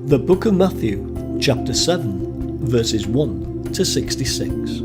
The Book of Matthew, chapter 7, verses 1 to 66.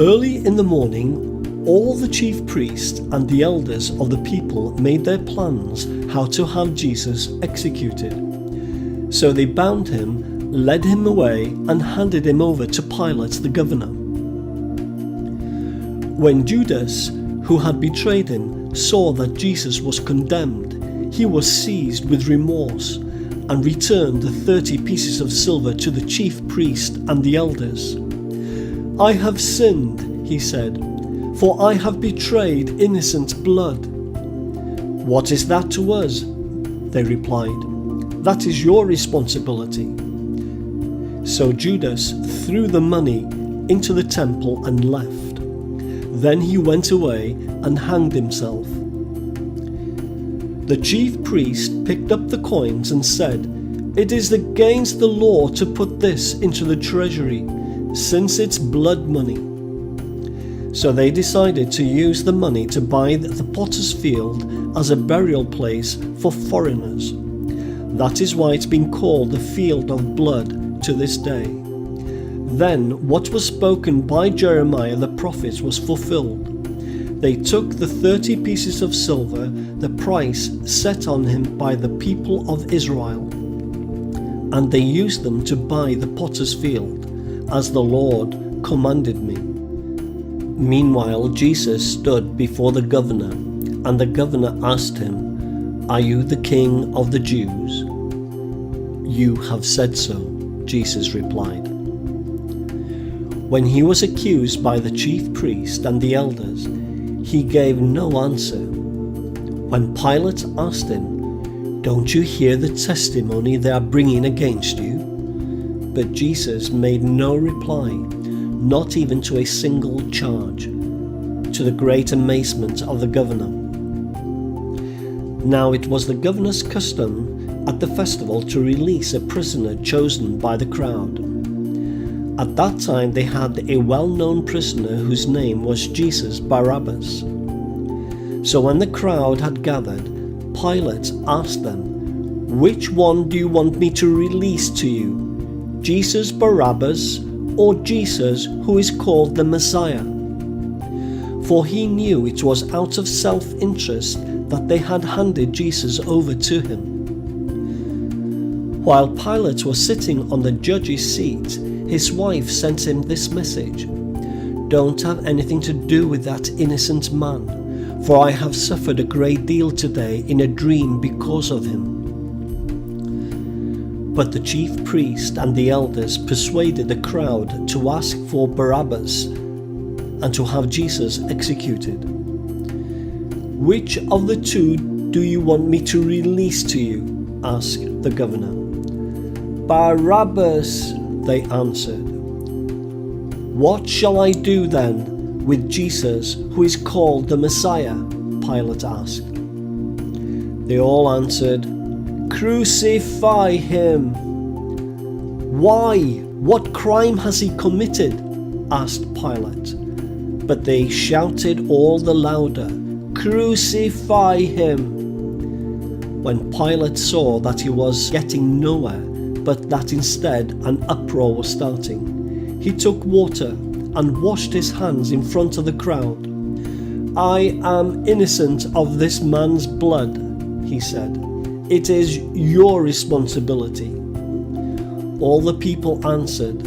Early in the morning, all the chief priests and the elders of the people made their plans how to have Jesus executed. So they bound him, led him away, and handed him over to Pilate the governor. When Judas, who had betrayed him, saw that Jesus was condemned, he was seized with remorse and returned the 30 pieces of silver to the chief priest and the elders. "I have sinned," he said, "for I have betrayed innocent blood." "What is that to us?" they replied. "That is your responsibility." So Judas threw the money into the temple and left. Then he went away and hanged himself. The chief priest picked up the coins and said, "It is against the law to put this into the treasury, since it's blood money." So they decided to use the money to buy the potter's field as a burial place for foreigners. That is why it's been called the Field of Blood to this day. Then what was spoken by Jeremiah the prophet was fulfilled. They took the 30 pieces of silver, the price set on him by the people of Israel, and they used them to buy the potter's field, as the Lord commanded me. Meanwhile, Jesus stood before the governor, and the governor asked him, "Are you the king of the Jews?" "You have said so," Jesus replied. When he was accused by the chief priest and the elders, he gave no answer. When Pilate asked him, "Don't you hear the testimony they are bringing against you?" But Jesus made no reply, not even to a single charge, to the great amazement of the governor. Now it was the governor's custom at the festival to release a prisoner chosen by the crowd. At that time they had a well-known prisoner whose name was Jesus Barabbas. So when the crowd had gathered, Pilate asked them, "Which one do you want me to release to you, Jesus Barabbas or Jesus who is called the Messiah?" For he knew it was out of self-interest that they had handed Jesus over to him. While Pilate was sitting on the judge's seat, his wife sent him this message: "Don't have anything to do with that innocent man, for I have suffered a great deal today in a dream because of him." But the chief priest and the elders persuaded the crowd to ask for Barabbas and to have Jesus executed. "Which of the two do you want me to release to you?" asked the governor. "Barabbas," they answered. "What shall I do then with Jesus who is called the Messiah?" Pilate asked. They all answered, "Crucify him." "Why? What crime has he committed?" asked Pilate. But they shouted all the louder, "Crucify him!" When Pilate saw that he was getting nowhere, but that instead an uproar was starting, he took water and washed his hands in front of the crowd. "I am innocent of this man's blood," he said. "It is your responsibility." All the people answered,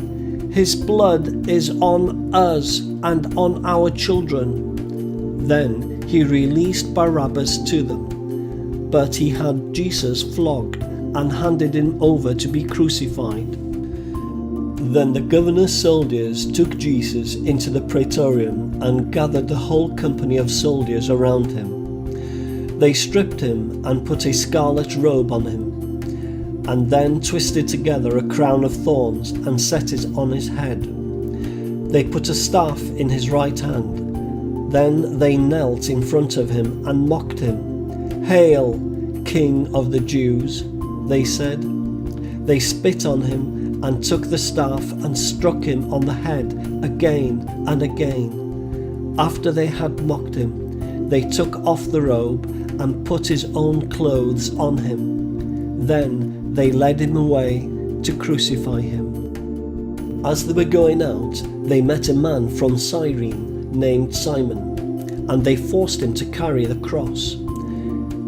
"His blood is on us and on our children." Then he released Barabbas to them, but he had Jesus flogged and handed him over to be crucified. Then the governor's soldiers took Jesus into the praetorium and gathered the whole company of soldiers around him. They stripped him and put a scarlet robe on him, and then twisted together a crown of thorns and set it on his head. They put a staff in his right hand. Then they knelt in front of him and mocked him. "Hail, King of the Jews," they said. They spit on him and took the staff and struck him on the head again and again. After they had mocked him, they took off the robe and put his own clothes on him. Then they led him away to crucify him. As they were going out, they met a man from Cyrene named Simon, and they forced him to carry the cross.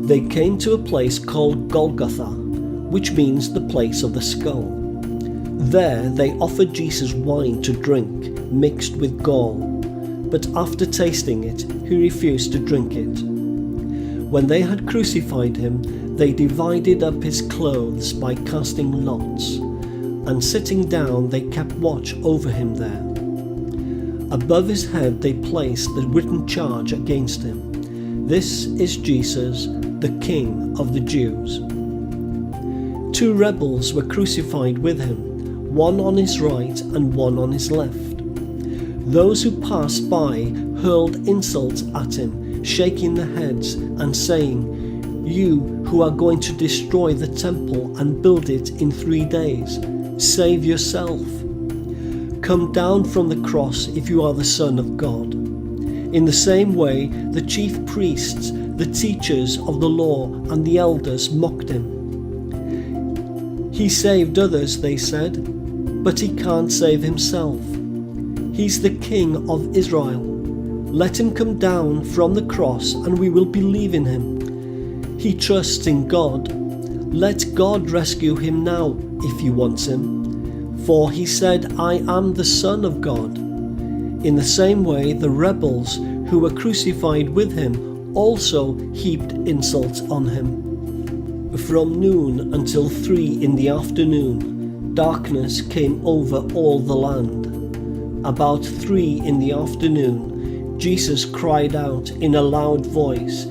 They came to a place called Golgotha, which means the place of the skull. There they offered Jesus wine to drink, mixed with gall, but after tasting it, he refused to drink it. When they had crucified him, they divided up his clothes by casting lots, and sitting down they kept watch over him there. Above his head they placed the written charge against him: "This is Jesus, the King of the Jews." 2 rebels were crucified with him, one on his right and one on his left. Those who passed by hurled insults at him, shaking their heads and saying, "You who are going to destroy the temple and build it in 3 days, save yourself. Come down from the cross if you are the Son of God." In the same way, the chief priests, the teachers of the law, and the elders mocked him. "He saved others," they said, "but he can't save himself. He's the King of Israel. Let him come down from the cross and we will believe in him. He trusts in God. Let God rescue him now if he wants him. For he said, 'I am the Son of God.'" In the same way, the rebels who were crucified with him also heaped insults on him. From noon until 3 in the afternoon, darkness came over all the land. About 3 in the afternoon, Jesus cried out in a loud voice,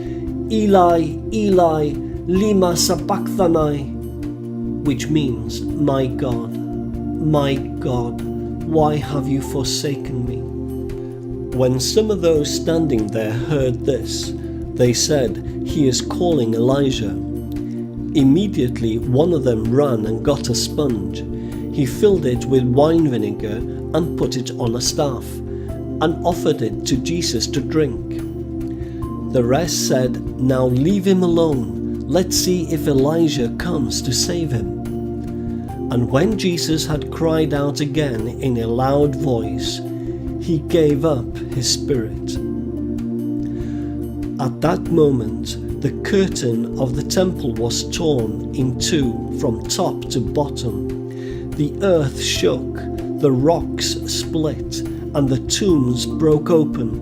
"Eli, Eli, lima sabachthani," which means, my God, why have you forsaken me?" When some of those standing there heard this, they said, "He is calling Elijah." Immediately one of them ran and got a sponge. He filled it with wine vinegar and put it on a staff, and offered it to Jesus to drink. The rest said, "Now leave him alone. Let's see if Elijah comes to save him." And when Jesus had cried out again in a loud voice, he gave up his spirit. At that moment, the curtain of the temple was torn in 2 from top to bottom. The earth shook, the rocks split, and the tombs broke open.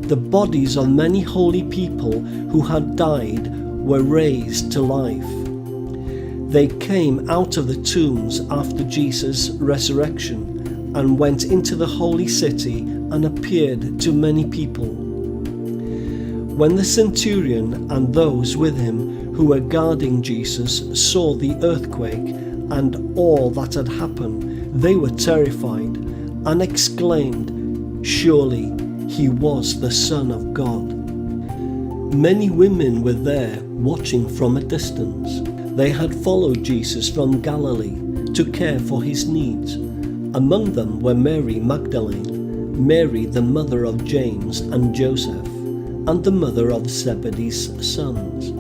The bodies of many holy people who had died were raised to life. They came out of the tombs after Jesus' resurrection and went into the holy city and appeared to many people. When the centurion and those with him who were guarding Jesus saw the earthquake and all that had happened, they were terrified and exclaimed, "Surely he was the Son of God." Many women were there watching from a distance. They had followed Jesus from Galilee to care for his needs. Among them were Mary Magdalene, Mary the mother of James and Joseph, and the mother of Zebedee's sons.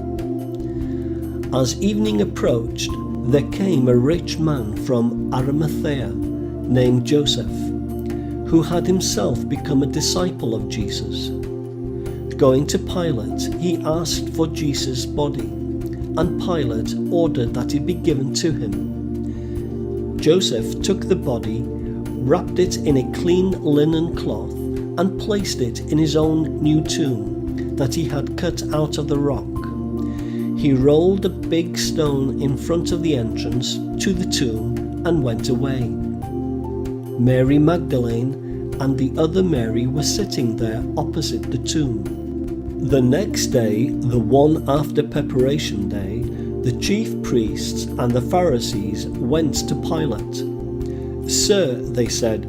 As evening approached, there came a rich man from Arimathea named Joseph, who had himself become a disciple of Jesus. Going to Pilate, he asked for Jesus' body, and Pilate ordered that it be given to him. Joseph took the body, wrapped it in a clean linen cloth, and placed it in his own new tomb that he had cut out of the rock. He rolled a big stone in front of the entrance to the tomb and went away. Mary Magdalene and the other Mary were sitting there opposite the tomb. The next day, the one after Preparation Day, the chief priests and the Pharisees went to Pilate. "Sir," they said,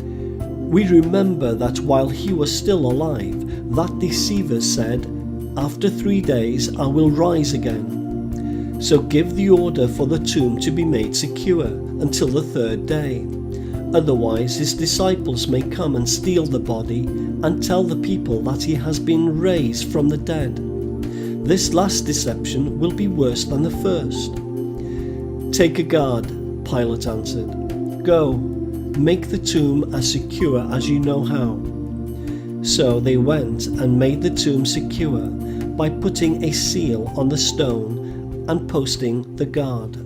"we remember that while he was still alive, that deceiver said, 'After 3 days I will rise again.' So give the order for the tomb to be made secure until the 3rd day. Otherwise his disciples may come and steal the body and tell the people that he has been raised from the dead. This last deception will be worse than the first." "Take a guard," Pilate answered. "Go, make the tomb as secure as you know how." So they went and made the tomb secure by putting a seal on the stone and posting the guard.